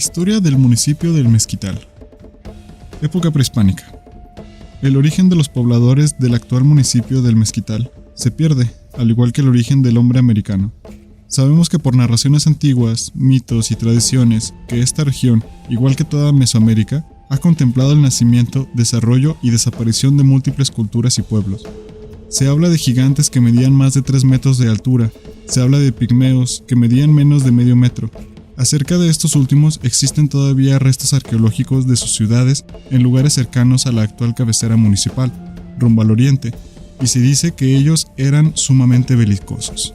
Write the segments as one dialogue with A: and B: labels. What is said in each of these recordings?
A: Historia del municipio del Mezquital. Época prehispánica. El origen de los pobladores del actual municipio del Mezquital se pierde, al igual que el origen del hombre americano. Sabemos que por narraciones antiguas, mitos y tradiciones, que esta región, igual que toda Mesoamérica, ha contemplado el nacimiento, desarrollo y desaparición de múltiples culturas y pueblos. Se habla de gigantes que medían más de 3 metros de altura, se habla de pigmeos que medían menos de medio metro. Acerca de estos últimos existen todavía restos arqueológicos de sus ciudades en lugares cercanos a la actual cabecera municipal, rumbo al oriente, y se dice que ellos eran sumamente belicosos.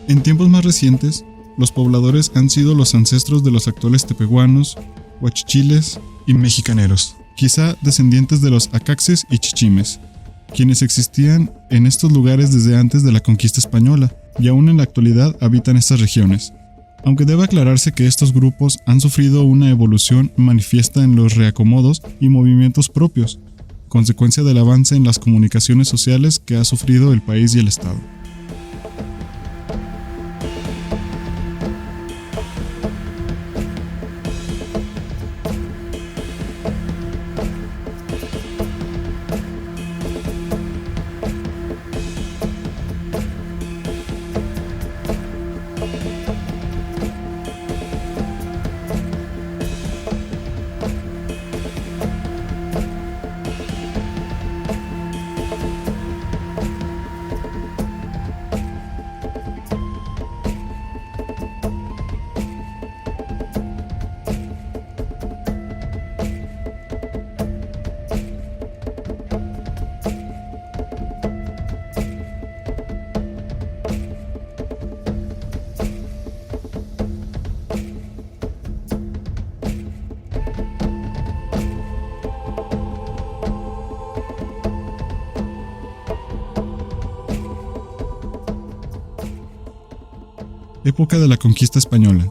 A: En tiempos más recientes, los pobladores han sido los ancestros de los actuales tepehuanos, huachichiles y mexicaneros, quizá descendientes de los acaxes y chichimes, quienes existían en estos lugares desde antes de la conquista española y aún en la actualidad habitan estas regiones. Aunque debe aclararse que estos grupos han sufrido una evolución manifiesta en los reacomodos y movimientos propios, consecuencia del avance en las comunicaciones sociales que ha sufrido el país y el Estado. Época de la conquista española.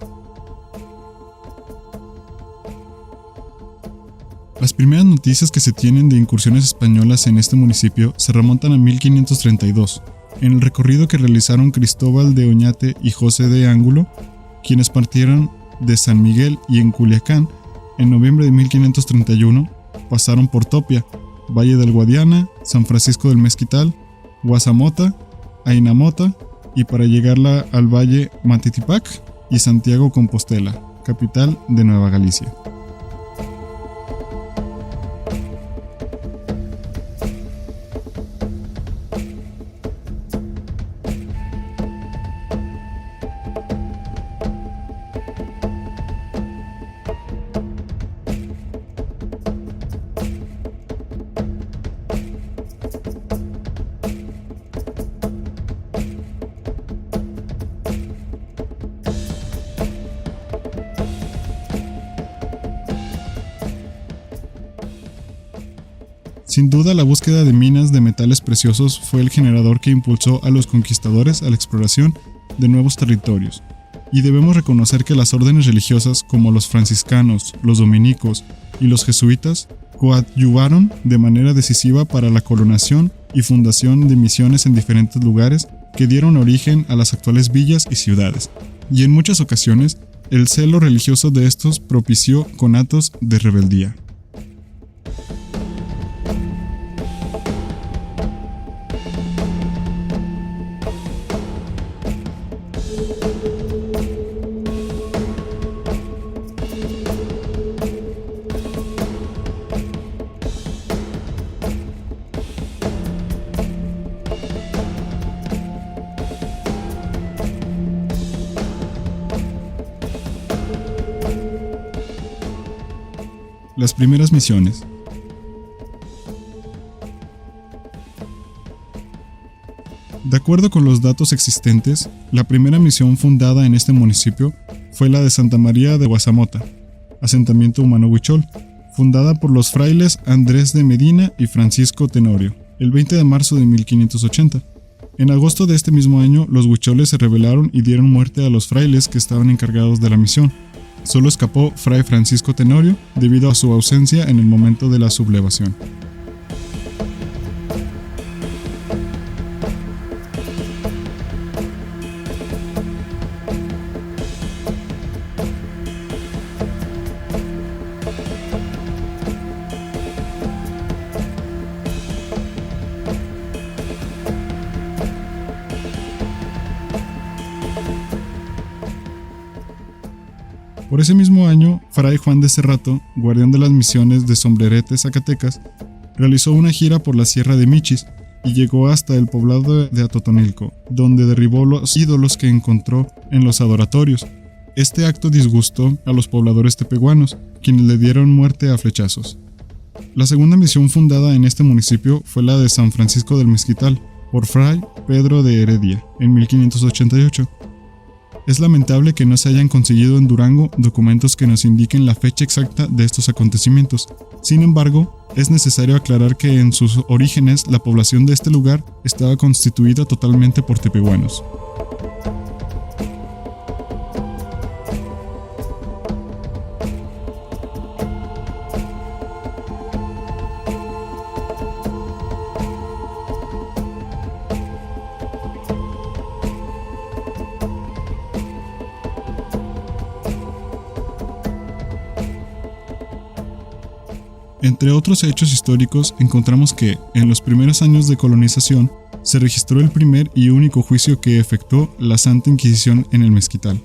A: Las primeras noticias que se tienen de incursiones españolas en este municipio se remontan a 1532, en el recorrido que realizaron Cristóbal de Oñate y José de Ángulo, quienes partieron de San Miguel y en Culiacán, en noviembre de 1531, pasaron por Topia, Valle del Guadiana, San Francisco del Mezquital, Guazamota, Ainamota, y para llegar al Valle Matitipac y Santiago Compostela, capital de Nueva Galicia. Sin duda, la búsqueda de minas de metales preciosos fue el generador que impulsó a los conquistadores a la exploración de nuevos territorios, y debemos reconocer que las órdenes religiosas como los franciscanos, los dominicos y los jesuitas coadyuvaron de manera decisiva para la colonación y fundación de misiones en diferentes lugares que dieron origen a las actuales villas y ciudades, y en muchas ocasiones el celo religioso de estos propició conatos de rebeldía. Las primeras misiones. De acuerdo con los datos existentes, la primera misión fundada en este municipio fue la de Santa María de Guazamota, asentamiento humano huichol, fundada por los frailes Andrés de Medina y Francisco Tenorio, el 20 de marzo de 1580. En agosto de este mismo año, los huicholes se rebelaron y dieron muerte a los frailes que estaban encargados de la misión. Solo escapó Fray Francisco Tenorio debido a su ausencia en el momento de la sublevación. Por ese mismo año, Fray Juan de Cerrato, guardián de las misiones de Sombrerete, Zacatecas, realizó una gira por la Sierra de Michis y llegó hasta el poblado de Atotonilco, donde derribó los ídolos que encontró en los adoratorios. Este acto disgustó a los pobladores tepehuanos, quienes le dieron muerte a flechazos. La segunda misión fundada en este municipio fue la de San Francisco del Mezquital, por Fray Pedro de Heredia, en 1588. Es lamentable que no se hayan conseguido en Durango documentos que nos indiquen la fecha exacta de estos acontecimientos. Sin embargo, es necesario aclarar que en sus orígenes la población de este lugar estaba constituida totalmente por tepehuanos. Entre otros hechos históricos, encontramos que, en los primeros años de colonización, se registró el primer y único juicio que efectuó la Santa Inquisición en el Mezquital.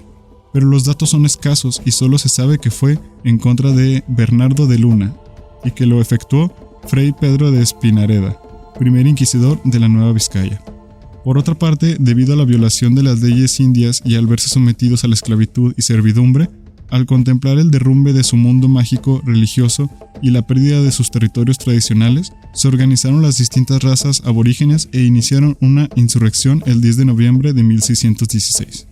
A: Pero los datos son escasos y solo se sabe que fue en contra de Bernardo de Luna, y que lo efectuó Fray Pedro de Espinareda, primer inquisidor de la Nueva Vizcaya. Por otra parte, debido a la violación de las leyes indias y al verse sometidos a la esclavitud y servidumbre, al contemplar el derrumbe de su mundo mágico religioso y la pérdida de sus territorios tradicionales, se organizaron las distintas razas aborígenes e iniciaron una insurrección el 10 de noviembre de 1616.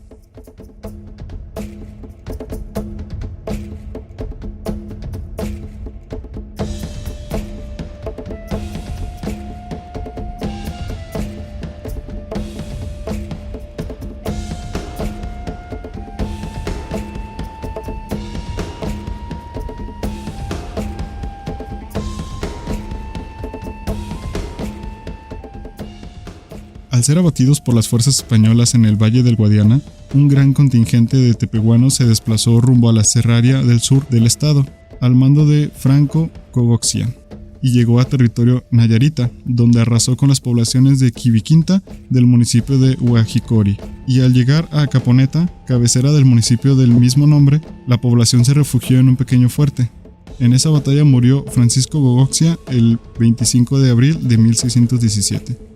A: Al ser abatidos por las fuerzas españolas en el Valle del Guadiana, un gran contingente de tepehuanos se desplazó rumbo a la Serraria del sur del estado, al mando de Franco Cogoxia, y llegó a territorio nayarita, donde arrasó con las poblaciones de Quibiquinta del municipio de Huajicori, y al llegar a Caponeta, cabecera del municipio del mismo nombre, la población se refugió en un pequeño fuerte. En esa batalla murió Francisco Cogoxia el 25 de abril de 1617.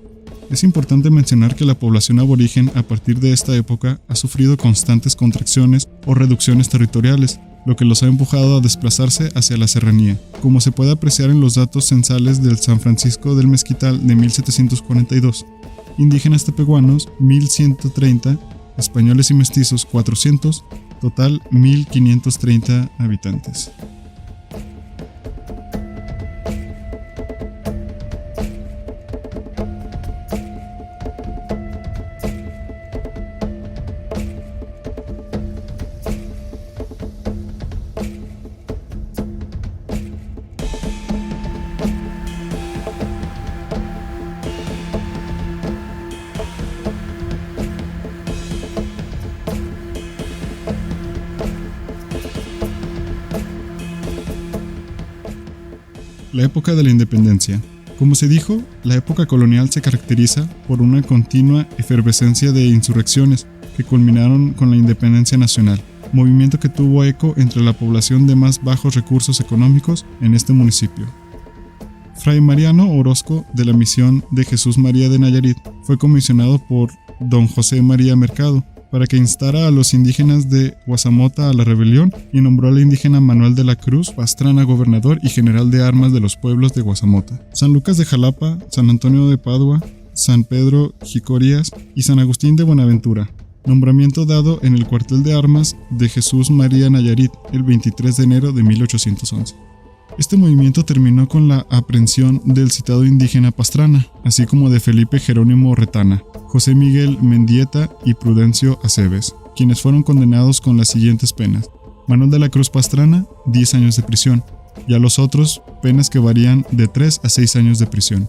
A: Es importante mencionar que la población aborigen a partir de esta época ha sufrido constantes contracciones o reducciones territoriales, lo que los ha empujado a desplazarse hacia la serranía, como se puede apreciar en los datos censales del San Francisco del Mezquital de 1742. Indígenas tepehuanos 1130, españoles y mestizos 400, total 1530 habitantes. La época de la independencia. Como se dijo, la época colonial se caracteriza por una continua efervescencia de insurrecciones que culminaron con la independencia nacional, movimiento que tuvo eco entre la población de más bajos recursos económicos en este municipio. Fray Mariano Orozco, de la misión de Jesús María de Nayarit, fue comisionado por don José María Mercado para que instara a los indígenas de Guazamota a la rebelión y nombró al indígena Manuel de la Cruz Pastrana gobernador y general de armas de los pueblos de Guazamota, San Lucas de Jalapa, San Antonio de Padua, San Pedro Jicorias y San Agustín de Buenaventura, nombramiento dado en el cuartel de armas de Jesús María Nayarit el 23 de enero de 1811. Este movimiento terminó con la aprehensión del citado indígena Pastrana, así como de Felipe Jerónimo Retana, José Miguel Mendieta y Prudencio Aceves, quienes fueron condenados con las siguientes penas: Manuel de la Cruz Pastrana, 10 años de prisión, y a los otros, penas que varían de 3 a 6 años de prisión.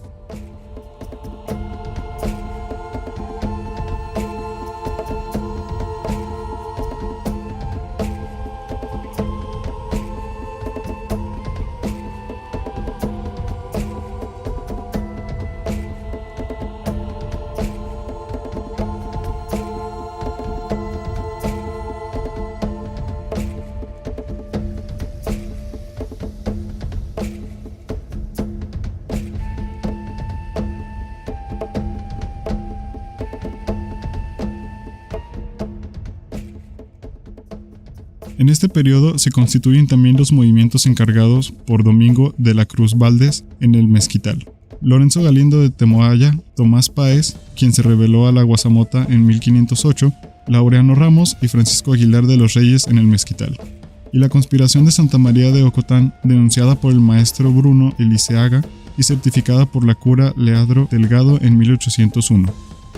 A: En este periodo se constituyen también los movimientos encargados por Domingo de la Cruz Valdés en el Mezquital, Lorenzo Galindo de Temoaya, Tomás Páez, quien se rebeló a la Guasamota en 1508, Laureano Ramos y Francisco Aguilar de los Reyes en el Mezquital, y la conspiración de Santa María de Ocotán, denunciada por el maestro Bruno Eliceaga y certificada por la cura Leandro Delgado en 1801,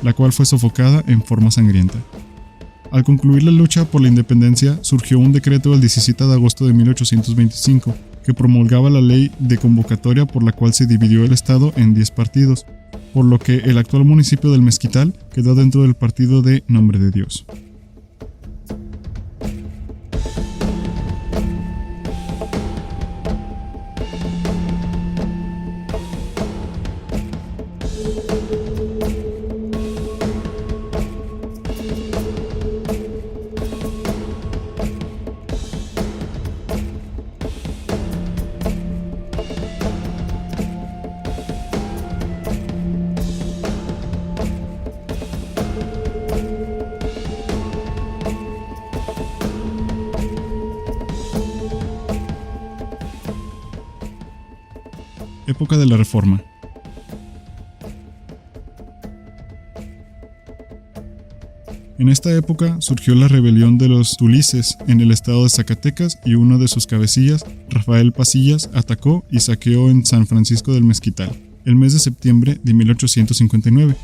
A: la cual fue sofocada en forma sangrienta. Al concluir la lucha por la independencia, surgió un decreto el 17 de agosto de 1825 que promulgaba la ley de convocatoria por la cual se dividió el estado en 10 partidos, por lo que el actual municipio del Mezquital quedó dentro del partido de Nombre de Dios. Época de la Reforma. En esta época surgió la rebelión de los tulises en el estado de Zacatecas y uno de sus cabecillas, Rafael Pasillas, atacó y saqueó en San Francisco del Mezquital, el mes de septiembre de 1859.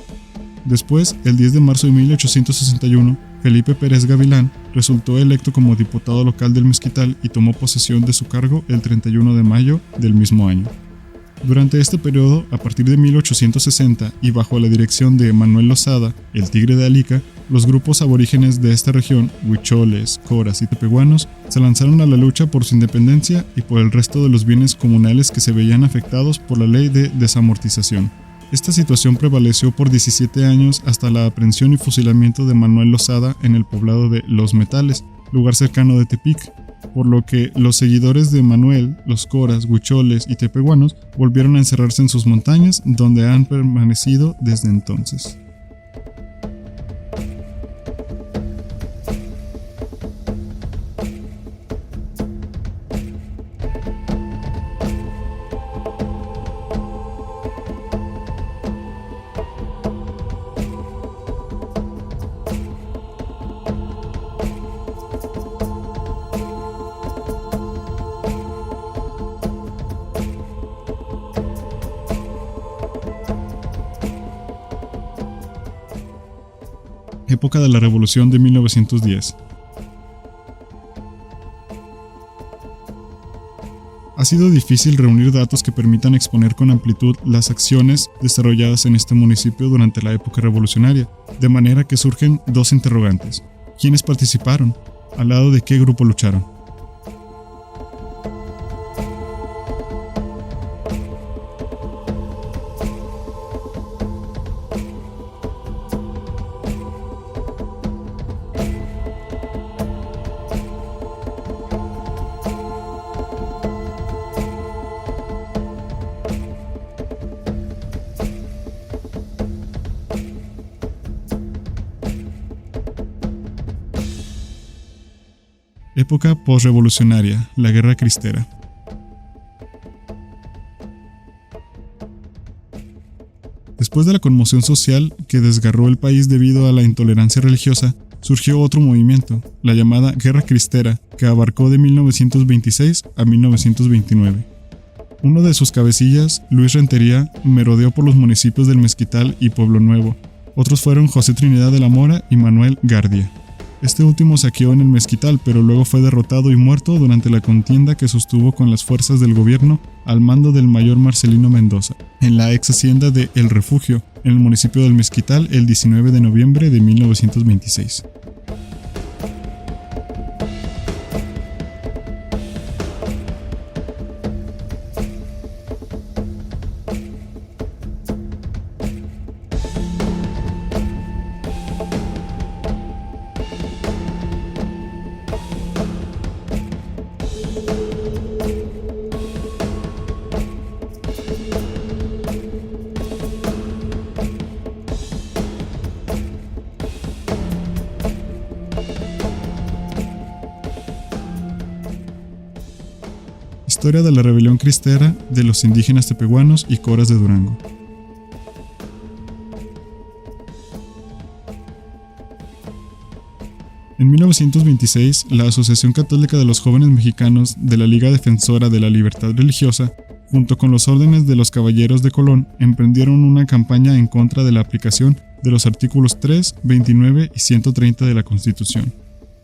A: Después, el 10 de marzo de 1861, Felipe Pérez Gavilán resultó electo como diputado local del Mezquital y tomó posesión de su cargo el 31 de mayo del mismo año. Durante este periodo, a partir de 1860 y bajo la dirección de Manuel Lozada, el Tigre de Alica, los grupos aborígenes de esta región, huicholes, coras y tepehuanos, se lanzaron a la lucha por su independencia y por el resto de los bienes comunales que se veían afectados por la ley de desamortización. Esta situación prevaleció por 17 años hasta la aprehensión y fusilamiento de Manuel Lozada en el poblado de Los Metales, lugar cercano de Tepic, por lo que los seguidores de Manuel, los coras, huicholes y tepehuanos volvieron a encerrarse en sus montañas, donde han permanecido desde entonces. Época de la Revolución de 1910. Ha sido difícil reunir datos que permitan exponer con amplitud las acciones desarrolladas en este municipio durante la época revolucionaria, de manera que surgen dos interrogantes. ¿Quiénes participaron? ¿Al lado de qué grupo lucharon? Época posrevolucionaria, la Guerra Cristera. Después de la conmoción social que desgarró el país debido a la intolerancia religiosa, surgió otro movimiento, la llamada Guerra Cristera, que abarcó de 1926 a 1929. Uno de sus cabecillas, Luis Rentería, merodeó por los municipios del Mezquital y Pueblo Nuevo. Otros fueron José Trinidad de la Mora y Manuel Gardia. Este último saqueó en el Mezquital, pero luego fue derrotado y muerto durante la contienda que sostuvo con las fuerzas del gobierno al mando del mayor Marcelino Mendoza, en la ex hacienda de El Refugio, en el municipio del Mezquital, el 19 de noviembre de 1926. Historia de la rebelión cristera de los indígenas tepehuanos y coras de Durango. En 1926, la Asociación Católica de los Jóvenes Mexicanos de la Liga Defensora de la Libertad Religiosa, junto con los órdenes de los Caballeros de Colón, emprendieron una campaña en contra de la aplicación de los artículos 3, 29 y 130 de la Constitución.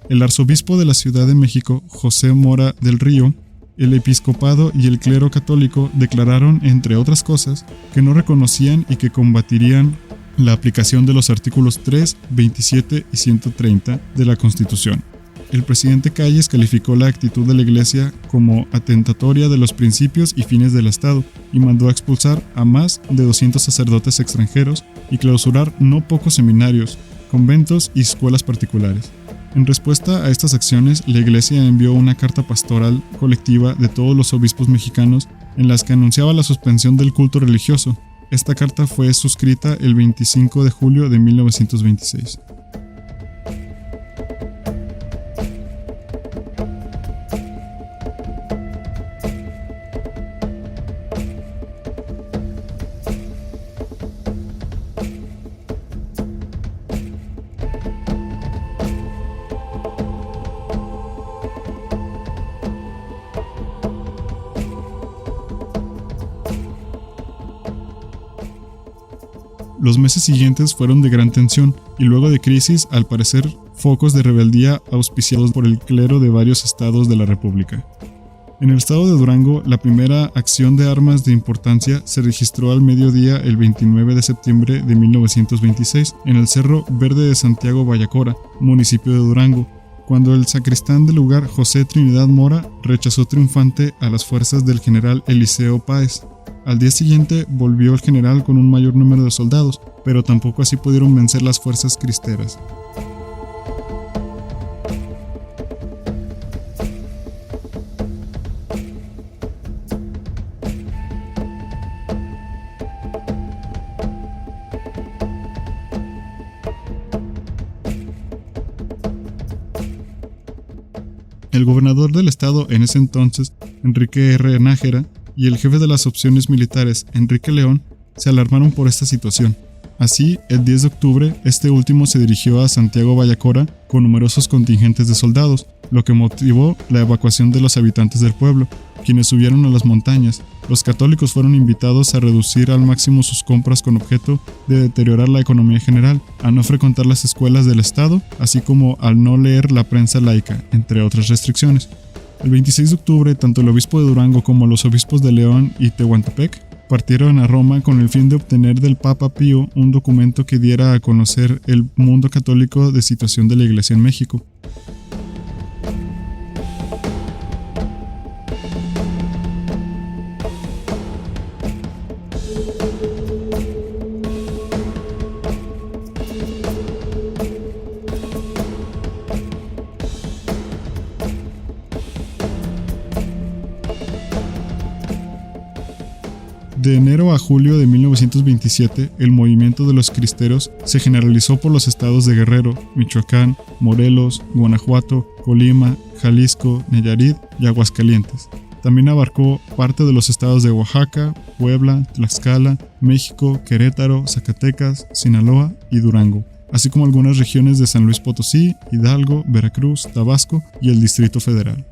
A: El arzobispo de la Ciudad de México, José Mora del Río, el episcopado y el clero católico declararon, entre otras cosas, que no reconocían y que combatirían la aplicación de los artículos 3, 27 y 130 de la Constitución. El presidente Calles calificó la actitud de la Iglesia como atentatoria de los principios y fines del Estado y mandó a expulsar a más de 200 sacerdotes extranjeros y clausurar no pocos seminarios, conventos y escuelas particulares. En respuesta a estas acciones, la Iglesia envió una carta pastoral colectiva de todos los obispos mexicanos en las que anunciaba la suspensión del culto religioso. Esta carta fue suscrita el 25 de julio de 1926. Los meses siguientes fueron de gran tensión y luego de crisis, al parecer, focos de rebeldía auspiciados por el clero de varios estados de la República. En el estado de Durango, la primera acción de armas de importancia se registró al mediodía el 29 de septiembre de 1926 en el Cerro Verde de Santiago Bayacora, municipio de Durango, cuando el sacristán del lugar, José Trinidad Mora, rechazó triunfante a las fuerzas del general Eliseo Páez. Al día siguiente volvió el general con un mayor número de soldados, pero tampoco así pudieron vencer las fuerzas cristeras. El gobernador del estado en ese entonces, Enrique R. Nájera, y el jefe de las opciones militares, Enrique León, se alarmaron por esta situación. Así, el 10 de octubre, este último se dirigió a Santiago Bayacora con numerosos contingentes de soldados, lo que motivó la evacuación de los habitantes del pueblo, quienes subieron a las montañas. Los católicos fueron invitados a reducir al máximo sus compras con objeto de deteriorar la economía general, a no frecuentar las escuelas del Estado, así como al no leer la prensa laica, entre otras restricciones. El 26 de octubre, tanto el obispo de Durango como los obispos de León y Tehuantepec partieron a Roma con el fin de obtener del Papa Pío un documento que diera a conocer el mundo católico de situación de la Iglesia en México. De enero a julio de 1927, el movimiento de los cristeros se generalizó por los estados de Guerrero, Michoacán, Morelos, Guanajuato, Colima, Jalisco, Nayarit y Aguascalientes. También abarcó parte de los estados de Oaxaca, Puebla, Tlaxcala, México, Querétaro, Zacatecas, Sinaloa y Durango, así como algunas regiones de San Luis Potosí, Hidalgo, Veracruz, Tabasco y el Distrito Federal.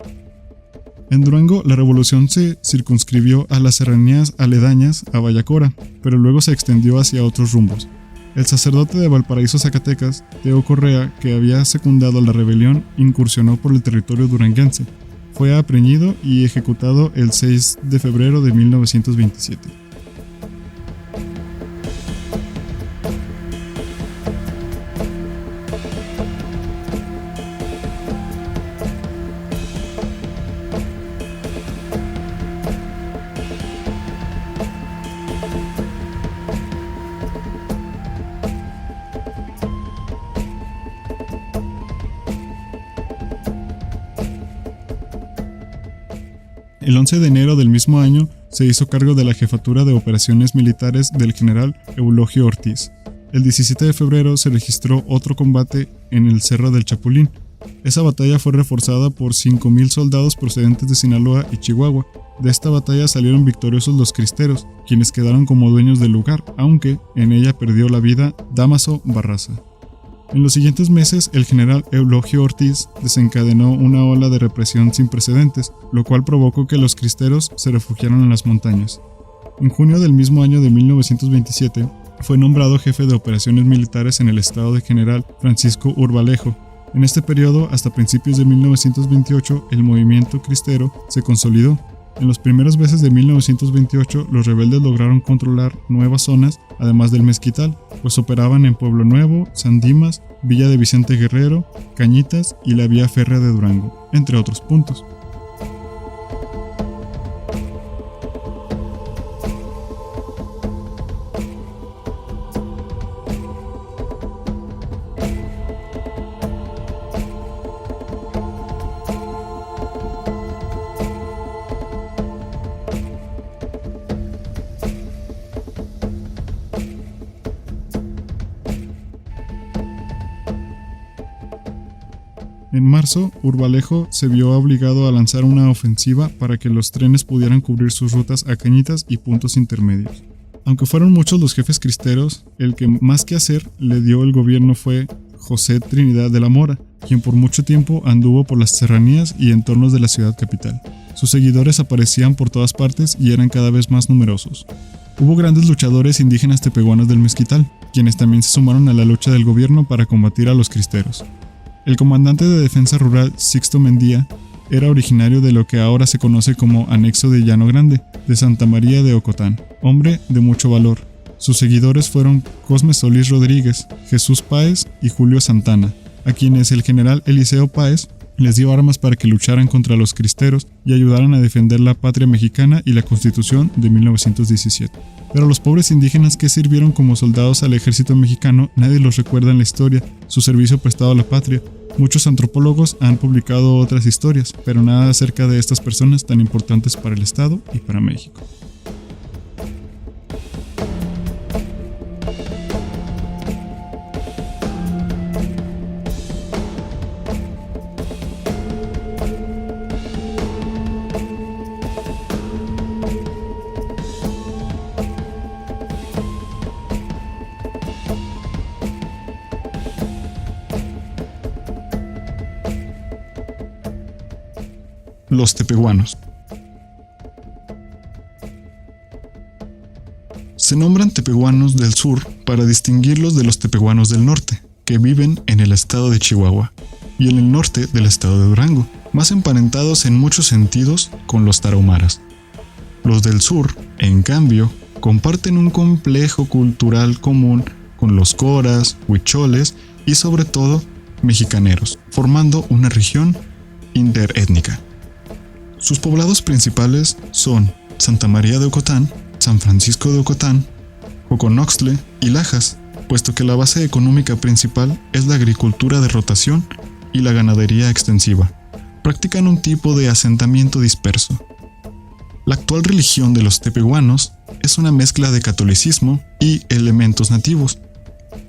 A: En Durango, la revolución se circunscribió a las serranías aledañas a Bayacora, pero luego se extendió hacia otros rumbos. El sacerdote de Valparaíso, Zacatecas, Teo Correa, que había secundado la rebelión, incursionó por el territorio duranguense. Fue aprehendido y ejecutado el 6 de febrero de 1927. El 11 de enero del mismo año se hizo cargo de la jefatura de operaciones militares del general Eulogio Ortiz. El 17 de febrero se registró otro combate en el Cerro del Chapulín, Esa batalla fue reforzada por 5,000 soldados procedentes de Sinaloa y Chihuahua. De esta batalla salieron victoriosos los cristeros, quienes quedaron como dueños del lugar, aunque en ella perdió la vida Dámaso Barraza. En los siguientes meses, el general Eulogio Ortiz desencadenó una ola de represión sin precedentes, lo cual provocó que los cristeros se refugiaran en las montañas. En junio del mismo año de 1927, fue nombrado jefe de operaciones militares en el estado de General Francisco Urbalejo. En este periodo, hasta principios de 1928, el movimiento cristero se consolidó. En los primeros meses de 1928, los rebeldes lograron controlar nuevas zonas, además del Mezquital, pues operaban en Pueblo Nuevo, San Dimas, Villa de Vicente Guerrero, Cañitas y la vía férrea de Durango, entre otros puntos. En marzo, Urbalejo se vio obligado a lanzar una ofensiva para que los trenes pudieran cubrir sus rutas a Cañitas y puntos intermedios. Aunque fueron muchos los jefes cristeros, el que más que hacer le dio el gobierno fue José Trinidad de la Mora, quien por mucho tiempo anduvo por las serranías y entornos de la ciudad capital. Sus seguidores aparecían por todas partes y eran cada vez más numerosos. Hubo grandes luchadores indígenas tepehuanos del Mezquital, quienes también se sumaron a la lucha del gobierno para combatir a los cristeros. El comandante de defensa rural Sixto Mendía era originario de lo que ahora se conoce como Anexo de Llano Grande, de Santa María de Ocotán, hombre de mucho valor. Sus seguidores fueron Cosme Solís Rodríguez, Jesús Páez y Julio Santana, a quienes el general Eliseo Páez les dio armas para que lucharan contra los cristeros y ayudaran a defender la patria mexicana y la Constitución de 1917. Pero los pobres indígenas que sirvieron como soldados al ejército mexicano nadie los recuerda en la historia, su servicio prestado a la patria. Muchos antropólogos han publicado otras historias, pero nada acerca de estas personas tan importantes para el Estado y para México. Los tepehuanos. Se nombran tepehuanos del sur para distinguirlos de los tepehuanos del norte, que viven en el estado de Chihuahua, y en el norte del estado de Durango, más emparentados en muchos sentidos con los tarahumaras. Los del sur, en cambio, comparten un complejo cultural común con los coras, huicholes y sobre todo mexicaneros, formando una región interétnica. Sus poblados principales son Santa María de Ocotán, San Francisco de Ocotán, Joconoxtle y Lajas, puesto que la base económica principal es la agricultura de rotación y la ganadería extensiva. Practican un tipo de asentamiento disperso. La actual religión de los tepehuanos es una mezcla de catolicismo y elementos nativos.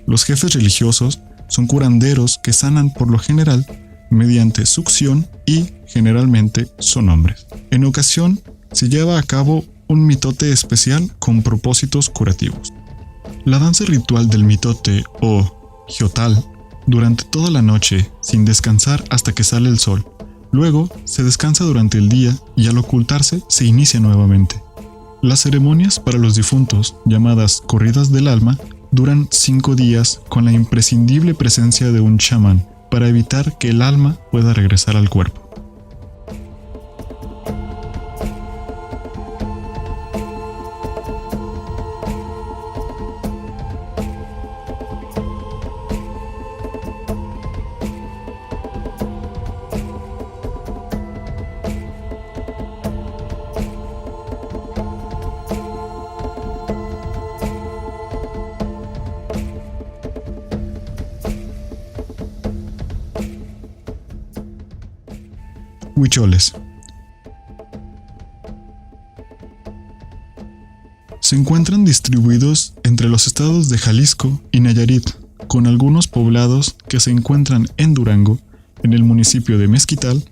A: Los jefes religiosos son curanderos que sanan por lo general mediante succión y generalmente son hombres. En ocasión se lleva a cabo un mitote especial con propósitos curativos. La danza ritual del mitote o jiotal durante toda la noche sin descansar hasta que sale el sol. Luego se descansa durante el día y al ocultarse se inicia nuevamente. Las ceremonias para los difuntos, llamadas corridas del alma, duran 5 días con la imprescindible presencia de un chamán para evitar que el alma pueda regresar al cuerpo. Huicholes. Se encuentran distribuidos entre los estados de Jalisco y Nayarit, con algunos poblados que se encuentran en Durango en el municipio de Mezquital,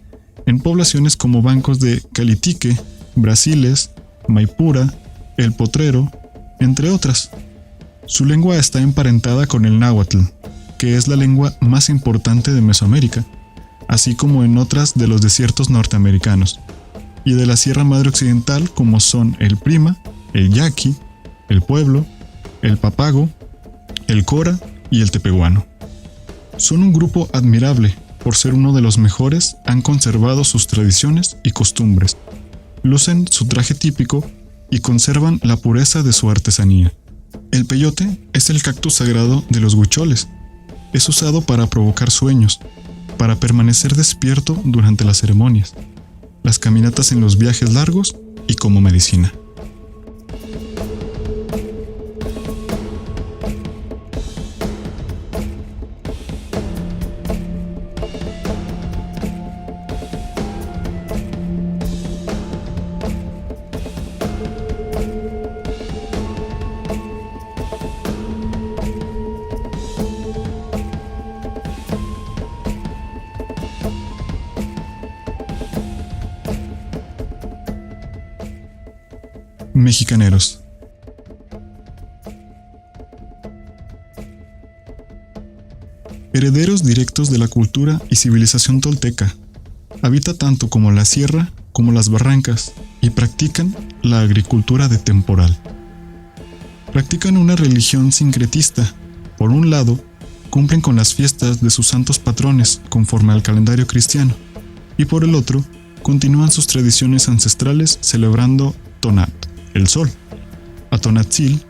A: en poblaciones como bancos de Calitique, Brasiles, Maipura, El Potrero, entre otras. Su lengua está emparentada con el náhuatl, que es la lengua más importante de Mesoamérica, así como en otras de los desiertos norteamericanos, y de la Sierra Madre Occidental como son el Prima, el Yaqui, el Pueblo, el Papago, el Cora y el Tepehuano. Son un grupo admirable, por ser uno de los mejores, han conservado sus tradiciones y costumbres, lucen su traje típico y conservan la pureza de su artesanía. El peyote es el cactus sagrado de los huicholes. Es usado para provocar sueños, para permanecer despierto durante las ceremonias, las caminatas en los viajes largos y como medicina. Mexicaneros. Herederos directos de la cultura y civilización tolteca, habita tanto como la sierra como las barrancas y practican la agricultura de temporal. Practican una religión sincretista. Por un lado, cumplen con las fiestas de sus santos patrones conforme al calendario cristiano, y por el otro, continúan sus tradiciones ancestrales celebrando Tonat, el sol, a Tonatzil,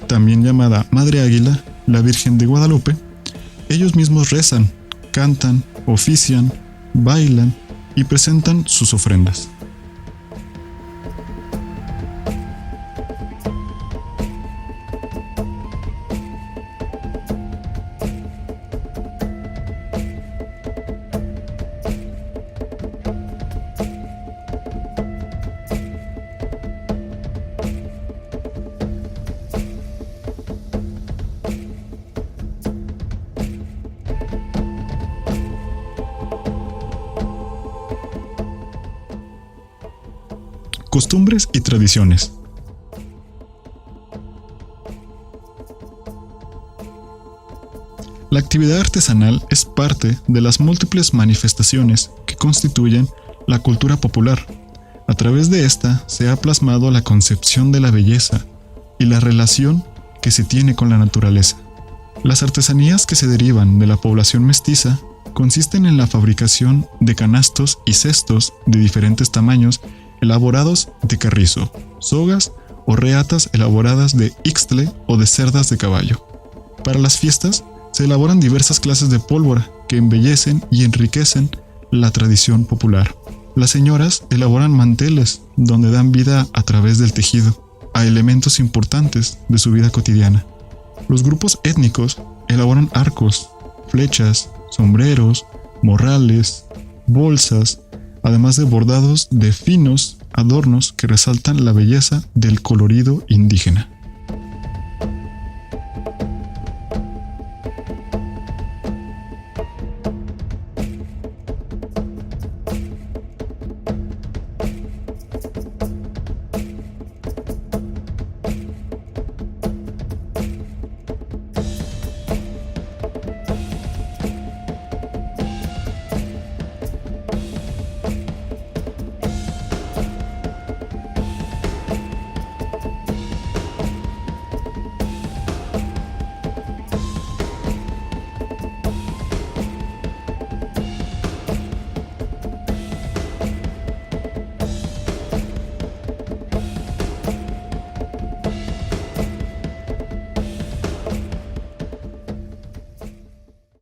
A: también llamada Madre Águila, la Virgen de Guadalupe. Ellos mismos rezan, cantan, ofician, bailan y presentan sus ofrendas. Costumbres y tradiciones. La actividad artesanal es parte de las múltiples manifestaciones que constituyen la cultura popular. A través de esta se ha plasmado la concepción de la belleza y la relación que se tiene con la naturaleza. Las artesanías que se derivan de la población mestiza consisten en la fabricación de canastos y cestos de diferentes tamaños elaborados de carrizo, sogas o reatas elaboradas de ixtle o de cerdas de caballo. Para las fiestas se elaboran diversas clases de pólvora que embellecen y enriquecen la tradición popular. Las señoras elaboran manteles donde dan vida a través del tejido a elementos importantes de su vida cotidiana. Los grupos étnicos elaboran arcos, flechas, sombreros, morrales, bolsas, además de bordados de finos adornos que resaltan la belleza del colorido indígena.